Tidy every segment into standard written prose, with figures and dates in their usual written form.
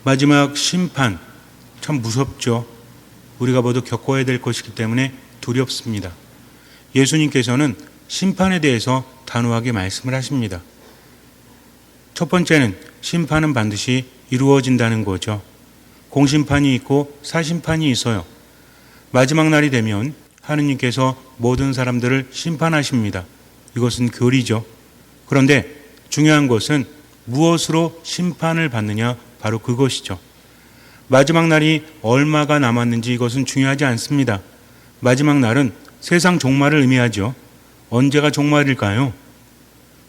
마지막 심판, 참 무섭죠. 우리가 모두 겪어야 될 것이기 때문에 두렵습니다. 예수님께서는 심판에 대해서 단호하게 말씀을 하십니다. 첫 번째는 심판은 반드시 이루어진다는 거죠. 공심판이 있고 사심판이 있어요. 마지막 날이 되면 하느님께서 모든 사람들을 심판하십니다. 이것은 교리죠. 그런데 중요한 것은 무엇으로 심판을 받느냐, 바로 그것이죠. 마지막 날이 얼마가 남았는지 이것은 중요하지 않습니다. 마지막 날은 세상 종말을 의미하죠. 언제가 종말일까요?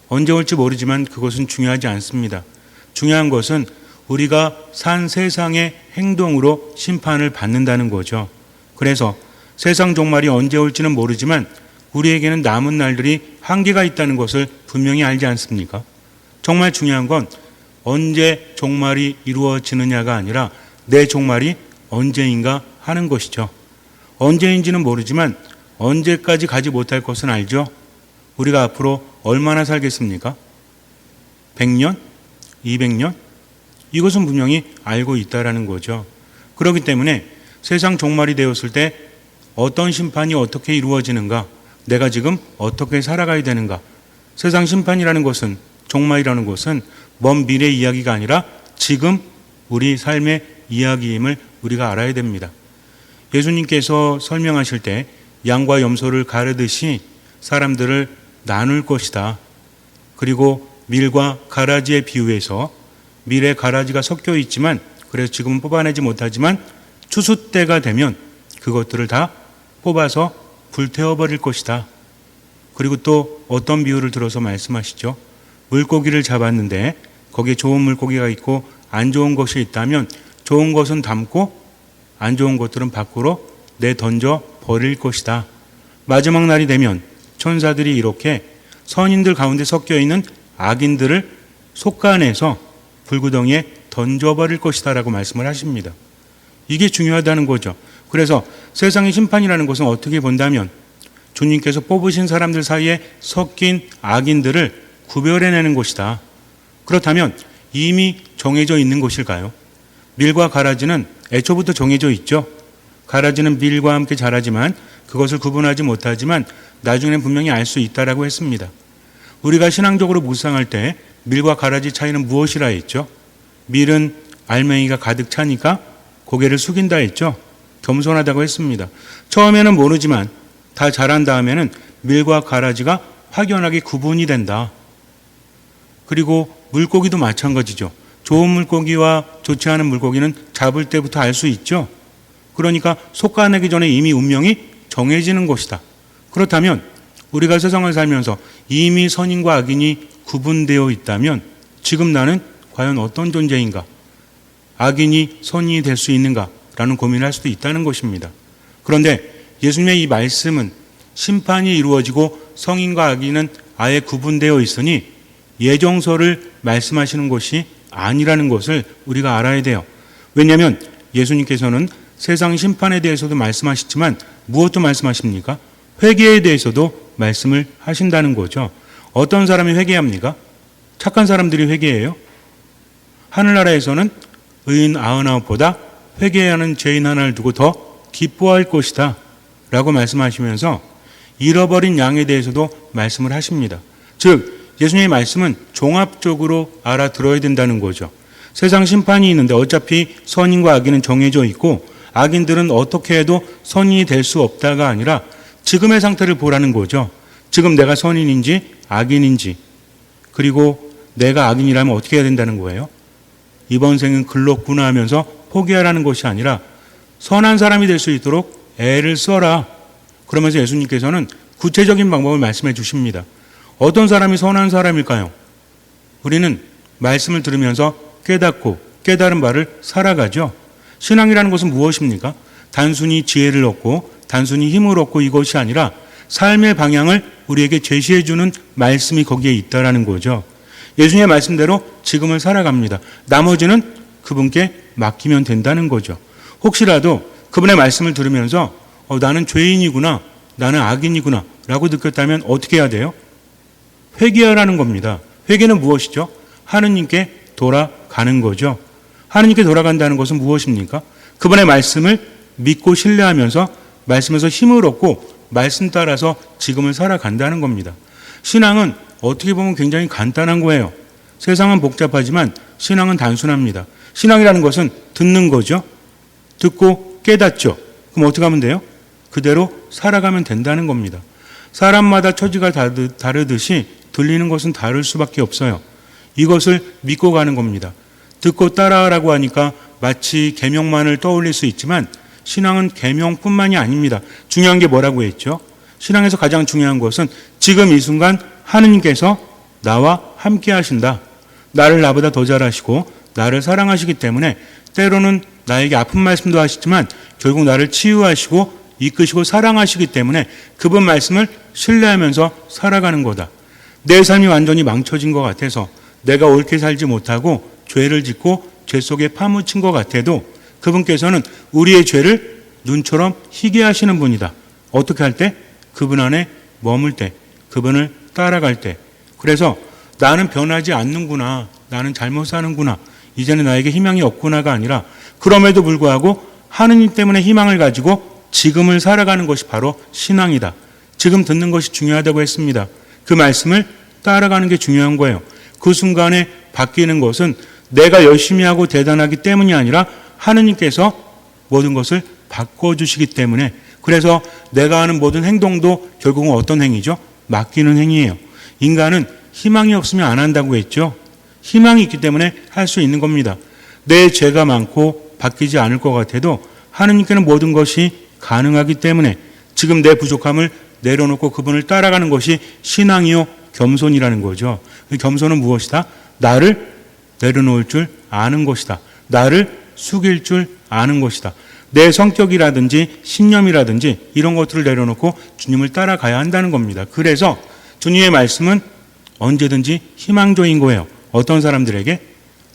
언제 올지 모르지만 그것은 중요하지 않습니다. 중요한 것은 우리가 산 세상의 행동으로 심판을 받는다는 거죠. 그래서 세상 종말이 언제 올지는 모르지만 우리에게는 남은 날들이 한계가 있다는 것을 분명히 알지 않습니까? 정말 중요한 건 언제 종말이 이루어지느냐가 아니라 내 종말이 언제인가 하는 것이죠. 언제인지는 모르지만 언제까지 가지 못할 것은 알죠. 우리가 앞으로 얼마나 살겠습니까? 100년? 200년? 이것은 분명히 알고 있다라는 거죠. 그렇기 때문에 세상 종말이 되었을 때 어떤 심판이 어떻게 이루어지는가, 내가 지금 어떻게 살아가야 되는가. 세상 심판이라는 것은, 종말이라는 것은 먼 미래 이야기가 아니라 지금 우리 삶의 이야기임을 우리가 알아야 됩니다. 예수님께서 설명하실 때 양과 염소를 가르듯이 사람들을 나눌 것이다. 그리고 밀과 가라지에 비유해서 밀에 가라지가 섞여 있지만, 그래서 지금은 뽑아내지 못하지만 추수 때가 되면 그것들을 다 뽑아서 불태워버릴 것이다. 그리고 또 어떤 비유를 들어서 말씀하시죠. 물고기를 잡았는데 거기에 좋은 물고기가 있고 안 좋은 것이 있다면 좋은 것은 담고 안 좋은 것들은 밖으로 내던져 버릴 것이다. 마지막 날이 되면 천사들이 이렇게 선인들 가운데 섞여 있는 악인들을 속간해서 불구덩이에 던져버릴 것이다 라고 말씀을 하십니다. 이게 중요하다는 거죠. 그래서 세상의 심판이라는 것은 어떻게 본다면 주님께서 뽑으신 사람들 사이에 섞인 악인들을 구별해내는 것이다. 그렇다면 이미 정해져 있는 것일까요? 밀과 가라지는 애초부터 정해져 있죠. 가라지는 밀과 함께 자라지만 그것을 구분하지 못하지만 나중에는 분명히 알 수 있다라고 했습니다. 우리가 신앙적으로 묵상할 때 밀과 가라지 차이는 무엇이라 했죠? 밀은 알맹이가 가득 차니까 고개를 숙인다 했죠. 겸손하다고 했습니다. 처음에는 모르지만 다 자란 다음에는 밀과 가라지가 확연하게 구분이 된다. 그리고 물고기도 마찬가지죠. 좋은 물고기와 좋지 않은 물고기는 잡을 때부터 알 수 있죠. 그러니까 속가내기 전에 이미 운명이 정해지는 것이다. 그렇다면 우리가 세상을 살면서 이미 선인과 악인이 구분되어 있다면 지금 나는 과연 어떤 존재인가? 악인이 선인이 될 수 있는가라는 고민을 할 수도 있다는 것입니다. 그런데 예수님의 이 말씀은 심판이 이루어지고 성인과 악인은 아예 구분되어 있으니 예정서를 말씀하시는 것이 아니라는 것을 우리가 알아야 돼요. 왜냐하면 예수님께서는 세상 심판에 대해서도 말씀하시지만 무엇도 말씀하십니까? 회개에 대해서도 말씀을 하신다는 거죠. 어떤 사람이 회개합니까? 착한 사람들이 회개해요. 하늘나라에서는 의인 99보다 회개하는 죄인 하나를 두고 더 기뻐할 것이다 라고 말씀하시면서 잃어버린 양에 대해서도 말씀을 하십니다. 즉 예수님의 말씀은 종합적으로 알아들어야 된다는 거죠. 세상 심판이 있는데 어차피 선인과 악인은 정해져 있고 악인들은 어떻게 해도 선인이 될 수 없다가 아니라 지금의 상태를 보라는 거죠. 지금 내가 선인인지 악인인지, 그리고 내가 악인이라면 어떻게 해야 된다는 거예요? 이번 생은 글렀구나 하면서 포기하라는 것이 아니라 선한 사람이 될 수 있도록 애를 써라. 그러면서 예수님께서는 구체적인 방법을 말씀해 주십니다. 어떤 사람이 선한 사람일까요? 우리는 말씀을 들으면서 깨닫고 깨달은 바를 살아가죠. 신앙이라는 것은 무엇입니까? 단순히 지혜를 얻고 단순히 힘을 얻고 이것이 아니라 삶의 방향을 우리에게 제시해 주는 말씀이 거기에 있다라는 거죠. 예수님의 말씀대로 지금을 살아갑니다. 나머지는 그분께 맡기면 된다는 거죠. 혹시라도 그분의 말씀을 들으면서 나는 죄인이구나, 나는 악인이구나 라고 느꼈다면 어떻게 해야 돼요? 회개하라는 겁니다. 회개는 무엇이죠? 하느님께 돌아가는 거죠. 하느님께 돌아간다는 것은 무엇입니까? 그분의 말씀을 믿고 신뢰하면서 말씀에서 힘을 얻고 말씀 따라서 지금을 살아간다는 겁니다. 신앙은 어떻게 보면 굉장히 간단한 거예요. 세상은 복잡하지만 신앙은 단순합니다. 신앙이라는 것은 듣는 거죠. 듣고 깨닫죠. 그럼 어떻게 하면 돼요? 그대로 살아가면 된다는 겁니다. 사람마다 처지가 다르듯이 들리는 것은 다를 수밖에 없어요. 이것을 믿고 가는 겁니다. 듣고 따라하라고 하니까 마치 계명만을 떠올릴 수 있지만 신앙은 계명뿐만이 아닙니다. 중요한 게 뭐라고 했죠? 신앙에서 가장 중요한 것은 지금 이 순간 하느님께서 나와 함께 하신다. 나를 나보다 더 잘하시고 나를 사랑하시기 때문에 때로는 나에게 아픈 말씀도 하시지만 결국 나를 치유하시고 이끄시고 사랑하시기 때문에 그분 말씀을 신뢰하면서 살아가는 거다. 내 삶이 완전히 망쳐진 것 같아서 내가 옳게 살지 못하고 죄를 짓고 죄 속에 파묻힌 것 같아도 그분께서는 우리의 죄를 눈처럼 희게 하시는 분이다. 어떻게 할 때? 그분 안에 머물 때, 그분을 따라갈 때. 그래서 나는 변하지 않는구나, 나는 잘못 사는구나, 이제는 나에게 희망이 없구나가 아니라 그럼에도 불구하고 하느님 때문에 희망을 가지고 지금을 살아가는 것이 바로 신앙이다. 지금 듣는 것이 중요하다고 했습니다. 그 말씀을 따라가는 게 중요한 거예요. 그 순간에 바뀌는 것은 내가 열심히 하고 대단하기 때문이 아니라 하느님께서 모든 것을 바꿔주시기 때문에, 그래서 내가 하는 모든 행동도 결국은 어떤 행위죠? 맡기는 행위예요. 인간은 희망이 없으면 안 한다고 했죠. 희망이 있기 때문에 할 수 있는 겁니다. 내 죄가 많고 바뀌지 않을 것 같아도 하느님께는 모든 것이 가능하기 때문에 지금 내 부족함을 내려놓고 그분을 따라가는 것이 신앙이요 겸손이라는 거죠. 겸손은 무엇이다? 나를 내려놓을 줄 아는 것이다. 나를 숙일 줄 아는 것이다. 내 성격이라든지 신념이라든지 이런 것들을 내려놓고 주님을 따라가야 한다는 겁니다. 그래서 주님의 말씀은 언제든지 희망조인 거예요. 어떤 사람들에게?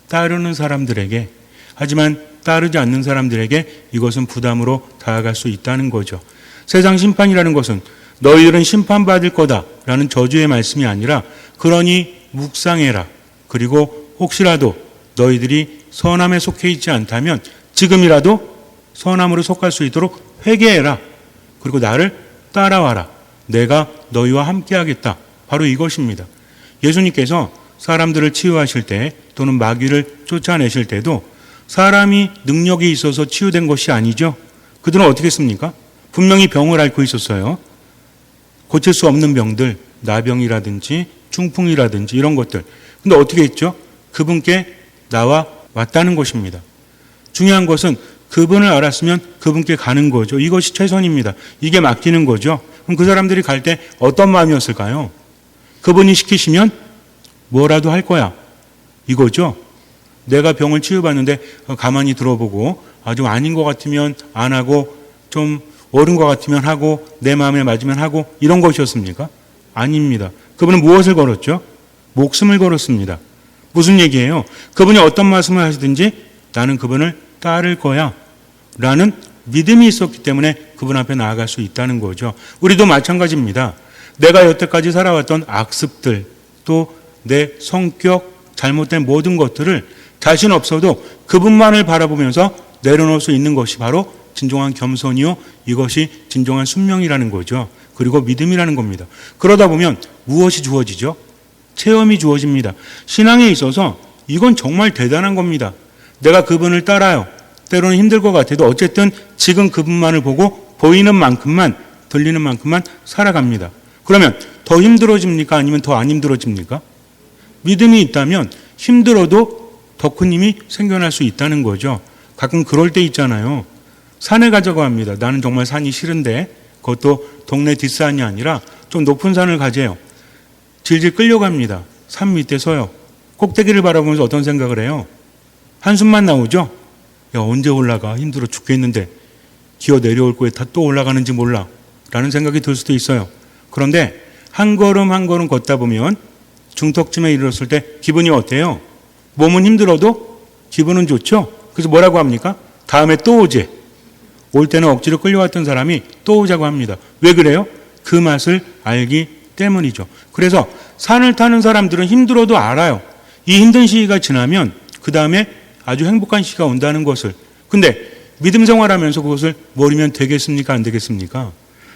따르는 사람들에게. 하지만 따르지 않는 사람들에게 이것은 부담으로 다가갈 수 있다는 거죠. 세상 심판이라는 것은 너희들은 심판받을 거다라는 저주의 말씀이 아니라 그러니 묵상해라. 그리고 혹시라도 너희들이 선함에 속해 있지 않다면 지금이라도 선함으로 속할 수 있도록 회개해라. 그리고 나를 따라와라. 내가 너희와 함께 하겠다. 바로 이것입니다. 예수님께서 사람들을 치유하실 때 또는 마귀를 쫓아내실 때도 사람이 능력이 있어서 치유된 것이 아니죠. 그들은 어떻게 했습니까? 분명히 병을 앓고 있었어요. 고칠 수 없는 병들, 나병이라든지 중풍이라든지 이런 것들. 근데 어떻게 했죠? 그분께 나와 왔다는 것입니다. 중요한 것은 그분을 알았으면 그분께 가는 거죠. 이것이 최선입니다. 이게 맡기는 거죠. 그럼 그 사람들이 갈 때 어떤 마음이었을까요? 그분이 시키시면 뭐라도 할 거야. 이거죠. 내가 병을 치유받는데 가만히 들어보고 아주 아닌 것 같으면 안 하고 좀 옳은 것 같으면 하고 내 마음에 맞으면 하고 이런 것이었습니까? 아닙니다. 그분은 무엇을 걸었죠? 목숨을 걸었습니다. 무슨 얘기예요? 그분이 어떤 말씀을 하시든지 나는 그분을 따를 거야 라는 믿음이 있었기 때문에 그분 앞에 나아갈 수 있다는 거죠. 우리도 마찬가지입니다. 내가 여태까지 살아왔던 악습들 또 내 성격 잘못된 모든 것들을 자신 없어도 그분만을 바라보면서 내려놓을 수 있는 것이 바로 진정한 겸손이요 이것이 진정한 순명이라는 거죠. 그리고 믿음이라는 겁니다. 그러다 보면 무엇이 주어지죠? 체험이 주어집니다. 신앙에 있어서 이건 정말 대단한 겁니다. 내가 그분을 따라요. 때로는 힘들 것 같아도 어쨌든 지금 그분만을 보고 보이는 만큼만 들리는 만큼만 살아갑니다. 그러면 더 힘들어집니까? 아니면 더 안 힘들어집니까? 믿음이 있다면 힘들어도 더 큰 힘이 생겨날 수 있다는 거죠. 가끔 그럴 때 있잖아요. 산에 가자고 합니다. 나는 정말 산이 싫은데 그것도 동네 뒷산이 아니라 좀 높은 산을 가재요. 질질 끌려갑니다. 산 밑에 서요. 꼭대기를 바라보면서 어떤 생각을 해요? 한숨만 나오죠? 야, 언제 올라가? 힘들어 죽겠는데 기어 내려올 거에 다 또 올라가는지 몰라 라는 생각이 들 수도 있어요. 그런데 한 걸음 한 걸음 걷다 보면 중턱쯤에 이르렀을 때 기분이 어때요? 몸은 힘들어도 기분은 좋죠? 그래서 뭐라고 합니까? 다음에 또 오지. 올 때는 억지로 끌려왔던 사람이 또 오자고 합니다. 왜 그래요? 그 맛을 알기 때문이죠. 그래서 산을 타는 사람들은 힘들어도 알아요. 이 힘든 시기가 지나면 그 다음에 아주 행복한 시기가 온다는 것을. 근데 믿음 생활하면서 그것을 모르면 되겠습니까? 안 되겠습니까?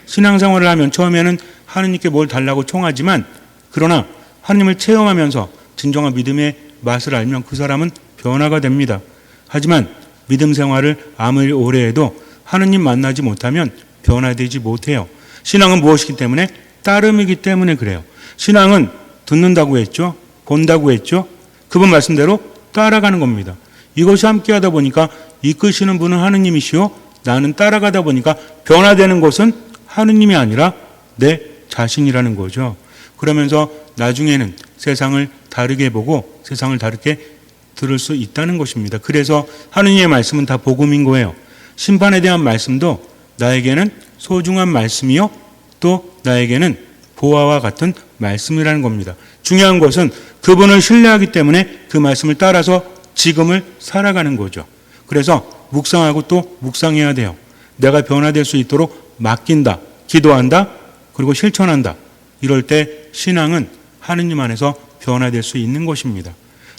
신앙생활을 하면 처음에는 하느님께 뭘 달라고 청하지만 그러나 하느님을 체험하면서 진정한 믿음의 맛을 알면 그 사람은 변화가 됩니다. 하지만 믿음 생활을 아무리 오래 해도 하느님 만나지 못하면 변화되지 못해요. 신앙은 무엇이기 때문에? 따름이기 때문에 그래요. 신앙은 듣는다고 했죠. 본다고 했죠. 그분 말씀대로 따라가는 겁니다. 이것이 함께하다 보니까 이끄시는 분은 하느님이시요 나는 따라가다 보니까 변화되는 것은 하느님이 아니라 내 자신이라는 거죠. 그러면서 나중에는 세상을 다르게 보고 세상을 다르게 들을 수 있다는 것입니다. 그래서 하느님의 말씀은 다 복음인 거예요. 심판에 대한 말씀도 나에게는 소중한 말씀이요 또 나에게는 보화와 같은 말씀이라는 겁니다. 중요한 것은 그분을 신뢰하기 때문에 그 말씀을 따라서 지금을 살아가는 거죠. 그래서 묵상하고 또 묵상해야 돼요. 내가 변화될 수 있도록 맡긴다, 기도한다, 그리고 실천한다. 이럴 때 신앙은 하느님 안에서 변화될 수 있는 것입니다.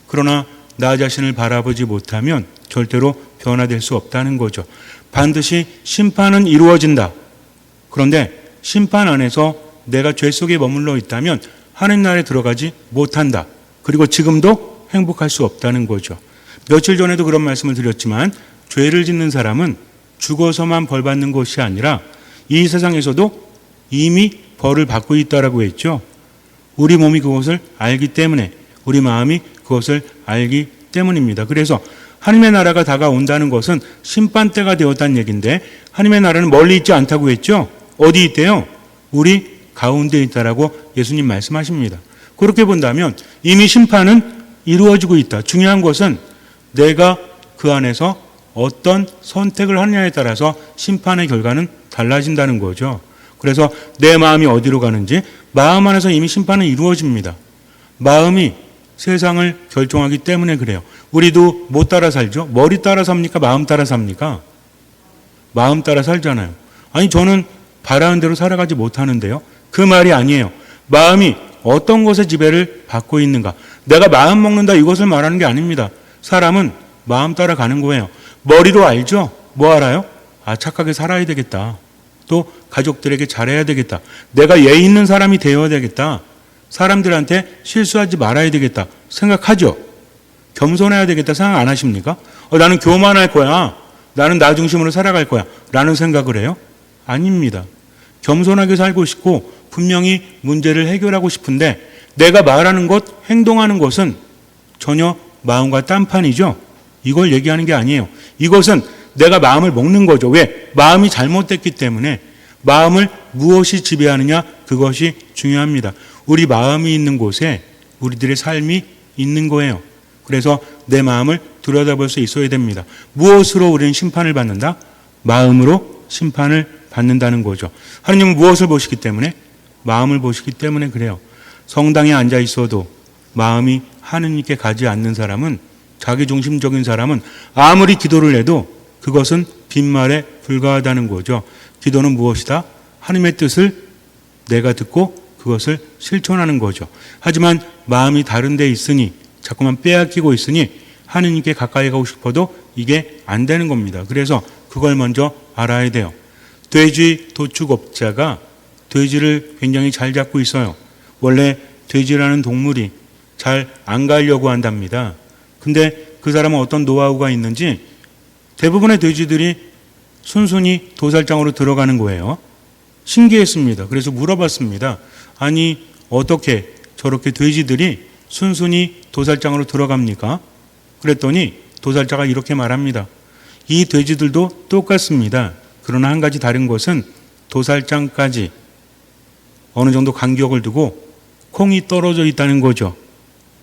그러나 나 자신을 바라보지 못하면 절대로 변화될 수 없다는 거죠. 반드시 심판은 이루어진다. 그런데 심판 안에서 내가 죄 속에 머물러 있다면 하느님 나라에 들어가지 못한다. 그리고 지금도 행복할 수 없다는 거죠. 며칠 전에도 그런 말씀을 드렸지만 죄를 짓는 사람은 죽어서만 벌 받는 것이 아니라 이 세상에서도 이미 벌을 받고 있다라고 했죠. 우리 몸이 그것을 알기 때문에 우리 마음이 그것을 알기 때문입니다. 그래서 하나님의 나라가 다가온다는 것은 심판때가 되었다는 얘기인데 하나님의 나라는 멀리 있지 않다고 했죠. 어디 있대요? 우리 가운데 있다라고 예수님 말씀하십니다. 그렇게 본다면 이미 심판은 이루어지고 있다. 중요한 것은 내가 그 안에서 어떤 선택을 하느냐에 따라서 심판의 결과는 달라진다는 거죠. 그래서 내 마음이 어디로 가는지 마음 안에서 이미 심판은 이루어집니다. 마음이 세상을 결정하기 때문에 그래요. 우리도 뭐 따라 살죠? 머리 따라 삽니까? 마음 따라 삽니까? 마음 따라 살잖아요. 아니 저는 바라는 대로 살아가지 못하는데요. 그 말이 아니에요. 마음이 어떤 것에 지배를 받고 있는가. 내가 마음 먹는다 이것을 말하는 게 아닙니다. 사람은 마음 따라 가는 거예요. 머리로 알죠? 뭐 알아요? 아, 착하게 살아야 되겠다. 또 가족들에게 잘해야 되겠다. 내가 예의 있는 사람이 되어야 되겠다. 사람들한테 실수하지 말아야 되겠다. 생각하죠? 겸손해야 되겠다 생각 안 하십니까? 나는 교만할 거야. 나는 나 중심으로 살아갈 거야. 라는 생각을 해요? 아닙니다. 겸손하게 살고 싶고 분명히 문제를 해결하고 싶은데 내가 말하는 것, 행동하는 것은 전혀 마음과 딴판이죠. 이걸 얘기하는 게 아니에요. 이것은 내가 마음을 먹는 거죠. 왜? 마음이 잘못됐기 때문에 마음을 무엇이 지배하느냐 그것이 중요합니다. 우리 마음이 있는 곳에 우리들의 삶이 있는 거예요. 그래서 내 마음을 들여다볼 수 있어야 됩니다. 무엇으로 우리는 심판을 받는다? 마음으로 심판을 받는다는 거죠. 하나님은 무엇을 보시기 때문에? 마음을 보시기 때문에 그래요. 성당에 앉아 있어도 마음이 하느님께 가지 않는 사람은 자기중심적인 사람은 아무리 기도를 해도 그것은 빈말에 불과하다는 거죠. 기도는 무엇이다? 하나님의 뜻을 내가 듣고 그것을 실천하는 거죠. 하지만 마음이 다른 데 있으니 자꾸만 빼앗기고 있으니 하느님께 가까이 가고 싶어도 이게 안 되는 겁니다. 그래서 그걸 먼저 알아야 돼요. 돼지 도축업자가 돼지를 굉장히 잘 잡고 있어요. 원래 돼지라는 동물이 잘 안 가려고 한답니다. 근데 그 사람은 어떤 노하우가 있는지 대부분의 돼지들이 순순히 도살장으로 들어가는 거예요. 신기했습니다. 그래서 물어봤습니다. 아니 어떻게 저렇게 돼지들이 순순히 도살장으로 들어갑니까? 그랬더니 도살자가 이렇게 말합니다. 이 돼지들도 똑같습니다. 그러나 한 가지 다른 것은 도살장까지 어느 정도 간격을 두고 콩이 떨어져 있다는 거죠.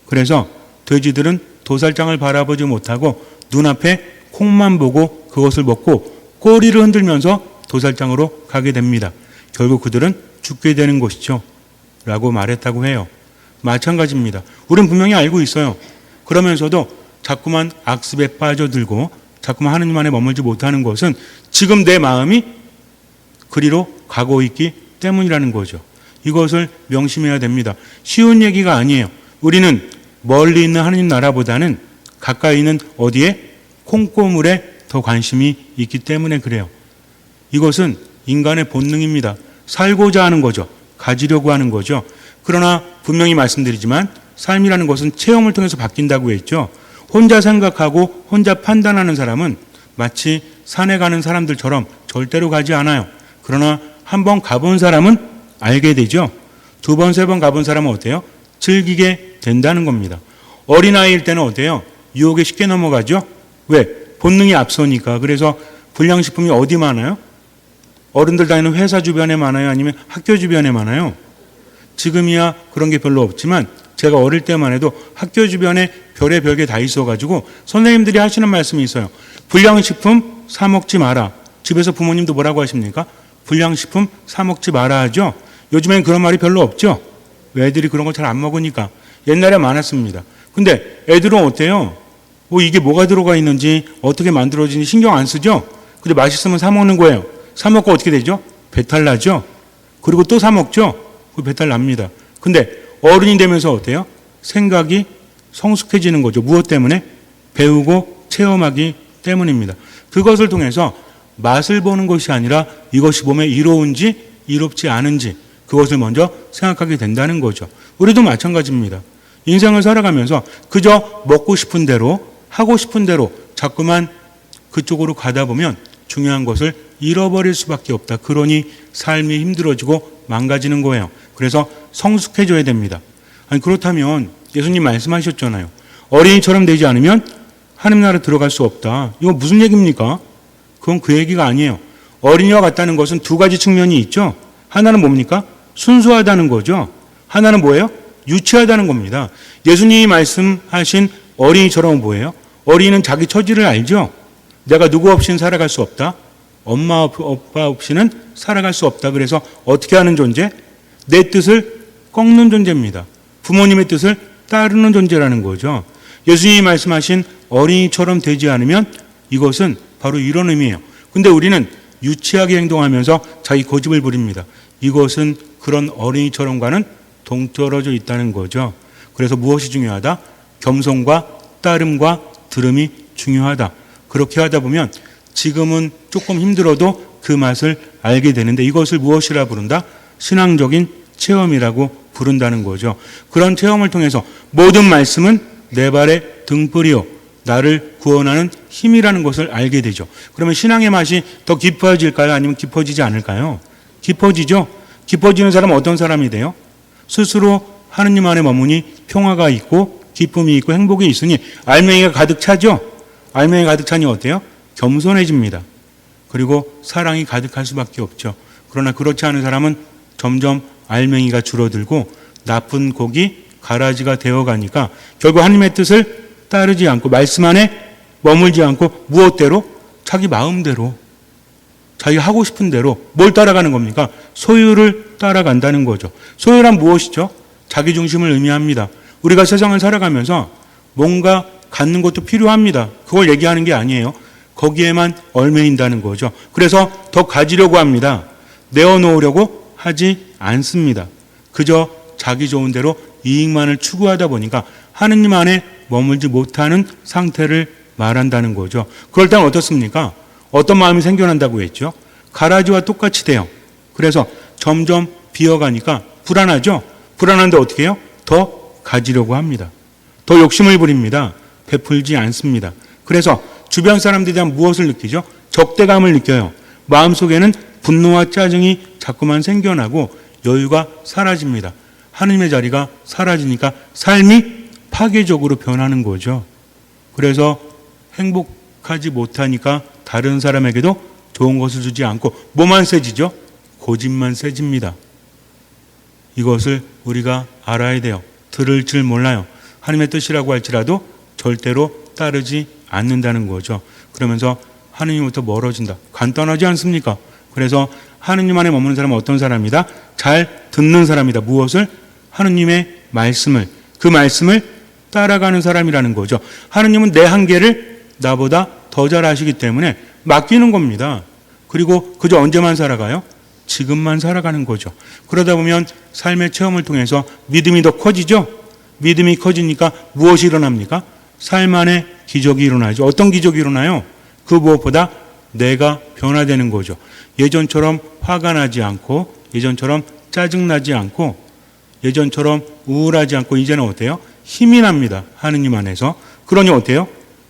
그래서 돼지들은 도살장을 바라보지 못하고 눈앞에 콩만 보고 그것을 먹고 꼬리를 흔들면서 도살장으로 가게 됩니다. 결국 그들은 죽게 되는 것이죠. 라고 말했다고 해요. 마찬가지입니다. 우리는 분명히 알고 있어요. 그러면서도 자꾸만 악습에 빠져들고 자꾸만 하느님 안에 머물지 못하는 것은 지금 내 마음이 그리로 가고 있기 때문이라는 거죠. 이것을 명심해야 됩니다. 쉬운 얘기가 아니에요. 우리는 멀리 있는 하느님 나라보다는 가까이는 어디에? 콩고물에 더 관심이 있기 때문에 그래요. 이것은 인간의 본능입니다. 살고자 하는 거죠. 가지려고 하는 거죠. 그러나 분명히 말씀드리지만 삶이라는 것은 체험을 통해서 바뀐다고 했죠. 혼자 생각하고 혼자 판단하는 사람은 마치 산에 가는 사람들처럼 절대로 가지 않아요. 그러나 한번 가본 사람은 알게 되죠. 두 번, 세 번 가본 사람은 어때요? 즐기게 된다는 겁니다. 어린아이일 때는 어때요? 유혹에 쉽게 넘어가죠. 왜? 본능이 앞서니까. 그래서 불량식품이 어디 많아요? 어른들 다니는 회사 주변에 많아요? 아니면 학교 주변에 많아요? 지금이야 그런 게 별로 없지만 제가 어릴 때만 해도 학교 주변에 별의 게 다 있어가지고 선생님들이 하시는 말씀이 있어요. 불량식품 사 먹지 마라. 집에서 부모님도 뭐라고 하십니까? 불량식품 사 먹지 마라 하죠. 요즘엔 그런 말이 별로 없죠. 왜? 애들이 그런 거 잘 안 먹으니까. 옛날에 많았습니다. 근데 애들은 어때요? 이게 뭐가 들어가 있는지 어떻게 만들어지는지 신경 안 쓰죠. 근데 맛있으면 사 먹는 거예요. 사 먹고 어떻게 되죠? 배탈 나죠. 그리고 또 사 먹죠. 그 배탈 납니다. 근데 어른이 되면서 어때요? 생각이 성숙해지는 거죠. 무엇 때문에? 배우고 체험하기 때문입니다. 그것을 통해서 맛을 보는 것이 아니라 이것이 몸에 이로운지 이롭지 않은지 그것을 먼저 생각하게 된다는 거죠. 우리도 마찬가지입니다. 인생을 살아가면서 그저 먹고 싶은 대로 하고 싶은 대로 자꾸만 그쪽으로 가다 보면 중요한 것을 잃어버릴 수밖에 없다. 그러니 삶이 힘들어지고 망가지는 거예요. 그래서 성숙해져야 됩니다. 아니 그렇다면 예수님 말씀하셨잖아요. 어린이처럼 되지 않으면 하나님 나라 들어갈 수 없다. 이거 무슨 얘기입니까? 그건 그 얘기가 아니에요. 어린이와 같다는 것은 두 가지 측면이 있죠. 하나는 뭡니까? 순수하다는 거죠. 하나는 뭐예요? 유치하다는 겁니다. 예수님이 말씀하신 어린이처럼 뭐예요? 어린이는 자기 처지를 알죠. 내가 누구 없이는 살아갈 수 없다. 엄마 아빠 없이는 살아갈 수 없다. 그래서 어떻게 하는 존재? 내 뜻을 꺾는 존재입니다. 부모님의 뜻을 따르는 존재라는 거죠. 예수님이 말씀하신 어린이처럼 되지 않으면 이것은 바로 이런 의미예요. 근데 우리는 유치하게 행동하면서 자기 고집을 부립니다. 이것은 그런 어린이처럼과는 동떨어져 있다는 거죠. 그래서 무엇이 중요하다? 겸손과 따름과 들음이 중요하다. 그렇게 하다 보면 지금은 조금 힘들어도 그 맛을 알게 되는데 이것을 무엇이라 부른다? 신앙적인 체험이라고 부른다는 거죠. 그런 체험을 통해서 모든 말씀은 내 발의 등불이요 나를 구원하는 힘이라는 것을 알게 되죠. 그러면 신앙의 맛이 더 깊어질까요? 아니면 깊어지지 않을까요? 깊어지죠. 깊어지는 사람은 어떤 사람이 돼요? 스스로 하느님 안에 머무니 평화가 있고 기쁨이 있고 행복이 있으니 알맹이가 가득 차죠. 알맹이 가득 차니 어때요? 겸손해집니다. 그리고 사랑이 가득할 수밖에 없죠. 그러나 그렇지 않은 사람은 점점 알맹이가 줄어들고 나쁜 곡이 가라지가 되어가니까 결국 하나님의 뜻을 따르지 않고 말씀 안에 머물지 않고 무엇대로? 자기 마음대로 자기 하고 싶은 대로 뭘 따라가는 겁니까? 소유를 따라간다는 거죠. 소유란 무엇이죠? 자기 중심을 의미합니다. 우리가 세상을 살아가면서 뭔가 갖는 것도 필요합니다. 그걸 얘기하는 게 아니에요. 거기에만 얽매인다는 거죠. 그래서 더 가지려고 합니다. 내어놓으려고 하지 않습니다. 그저 자기 좋은 대로 이익만을 추구하다 보니까 하느님 안에 머물지 못하는 상태를 말한다는 거죠. 그럴 때는 어떻습니까? 어떤 마음이 생겨난다고 했죠? 가라지와 똑같이 돼요. 그래서 점점 비어가니까 불안하죠? 불안한데 어떻게 해요? 더 가지려고 합니다. 더 욕심을 부립니다. 베풀지 않습니다. 그래서 주변 사람들에 대한 무엇을 느끼죠? 적대감을 느껴요. 마음속에는 분노와 짜증이 자꾸만 생겨나고 여유가 사라집니다. 하느님의 자리가 사라지니까 삶이 파괴적으로 변하는 거죠. 그래서 행복하지 못하니까 다른 사람에게도 좋은 것을 주지 않고 뭐만 세지죠? 고집만 세집니다. 이것을 우리가 알아야 돼요. 들을 줄 몰라요. 하나님의 뜻이라고 할지라도 절대로 따르지 않는다는 거죠. 그러면서 하느님부터 멀어진다. 간단하지 않습니까? 그래서 하느님 안에 머무는 사람은 어떤 사람이다? 잘 듣는 사람이다. 무엇을? 하느님의 말씀을. 그 말씀을 따라가는 사람이라는 거죠. 하느님은 내 한계를 나보다 더 잘 아시기 때문에 맡기는 겁니다. 그리고 그저 언제만 살아가요? 지금만 살아가는 거죠. 그러다 보면 삶의 체험을 통해서 믿음이 더 커지죠. 믿음이 커지니까 무엇이 일어납니까? 삶 안에 기적이 일어나죠. 어떤 기적이 일어나요? 그 무엇보다 내가 변화되는 거죠. 예전처럼 화가 나지 않고, 예전처럼 짜증나지 않고, 예전처럼 우울하지 않고, 이제는 어때요? 힘이 납니다. 하느님 안에서. 그러니 어때요?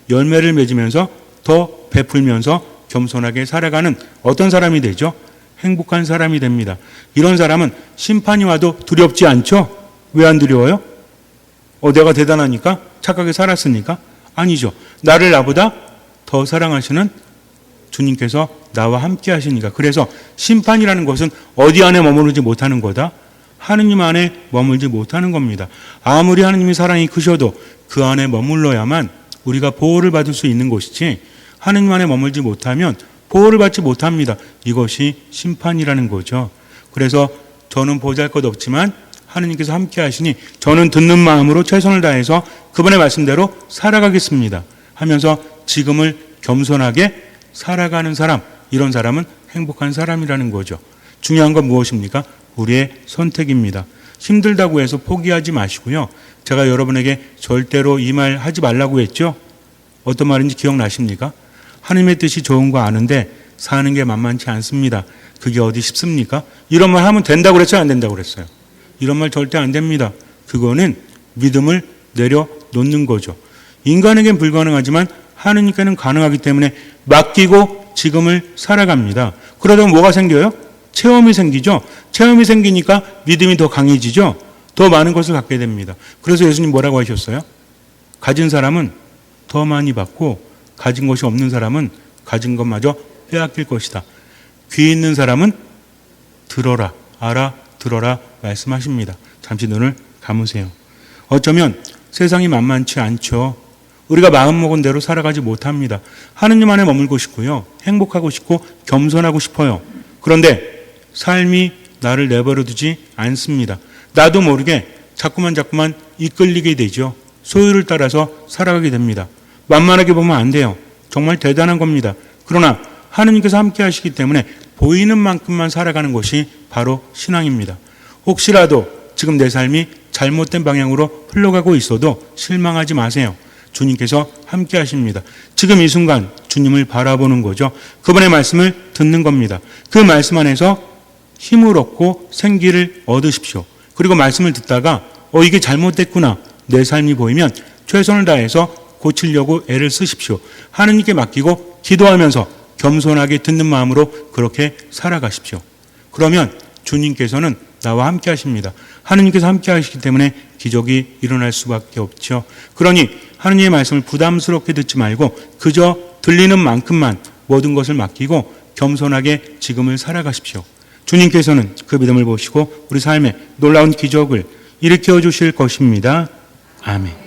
열매를 맺으면서 더 베풀면서 겸손하게 살아가는 어떤 사람이 되죠? 행복한 사람이 됩니다. 이런 사람은 심판이 와도 두렵지 않죠? 왜 안 두려워요? 내가 대단하니까? 착하게 살았으니까? 아니죠. 나를 나보다 더 사랑하시는 주님께서 나와 함께 하시니까. 그래서 심판이라는 것은 어디 안에 머무르지 못하는 거다? 하느님 안에 머물지 못하는 겁니다. 아무리 하느님의 사랑이 크셔도 그 안에 머물러야만 우리가 보호를 받을 수 있는 것이지, 하느님 안에 머물지 못하면 보호를 받지 못합니다. 이것이 심판이라는 거죠. 그래서 저는 보잘것없지만 하느님께서 함께 하시니 저는 듣는 마음으로 최선을 다해서 그분의 말씀대로 살아가겠습니다 하면서 지금을 겸손하게 살아가는 사람, 이런 사람은 행복한 사람이라는 거죠. 중요한 건 무엇입니까? 우리의 선택입니다. 힘들다고 해서 포기하지 마시고요. 제가 여러분에게 절대로 이 말 하지 말라고 했죠? 어떤 말인지 기억나십니까? 하나님의 뜻이 좋은 거 아는데 사는 게 만만치 않습니다. 그게 어디 쉽습니까? 이런 말 하면 된다고 그랬어요? 안 된다고 그랬어요? 이런 말 절대 안 됩니다. 그거는 믿음을 내려놓는 거죠. 인간에겐 불가능하지만 하느님께는 가능하기 때문에 맡기고 지금을 살아갑니다. 그러다 보면 뭐가 생겨요? 체험이 생기죠. 체험이 생기니까 믿음이 더 강해지죠. 더 많은 것을 갖게 됩니다. 그래서 예수님 뭐라고 하셨어요? 가진 사람은 더 많이 받고 가진 것이 없는 사람은 가진 것마저 빼앗길 것이다. 귀 있는 사람은 들어라, 알아들어라 말씀하십니다. 잠시 눈을 감으세요. 어쩌면 세상이 만만치 않죠. 우리가 마음먹은 대로 살아가지 못합니다. 하느님 안에 머물고 싶고요. 행복하고 싶고 겸손하고 싶어요. 그런데 삶이 나를 내버려 두지 않습니다. 나도 모르게 자꾸만 이끌리게 되죠. 소유를 따라서 살아가게 됩니다. 만만하게 보면 안 돼요. 정말 대단한 겁니다. 그러나 하느님께서 함께 하시기 때문에 보이는 만큼만 살아가는 것이 바로 신앙입니다. 혹시라도 지금 내 삶이 잘못된 방향으로 흘러가고 있어도 실망하지 마세요. 주님께서 함께 하십니다. 지금 이 순간 주님을 바라보는 거죠. 그분의 말씀을 듣는 겁니다. 그 말씀 안에서 힘을 얻고 생기를 얻으십시오. 그리고 말씀을 듣다가 이게 잘못됐구나. 내 삶이 보이면 최선을 다해서 고치려고 애를 쓰십시오. 하느님께 맡기고 기도하면서 겸손하게 듣는 마음으로 그렇게 살아가십시오. 그러면 주님께서는 나와 함께 하십니다. 하느님께서 함께 하시기 때문에 기적이 일어날 수밖에 없죠. 그러니 하느님의 말씀을 부담스럽게 듣지 말고 그저 들리는 만큼만 모든 것을 맡기고 겸손하게 지금을 살아가십시오. 주님께서는 그 믿음을 보시고 우리 삶에 놀라운 기적을 일으켜 주실 것입니다. 아멘.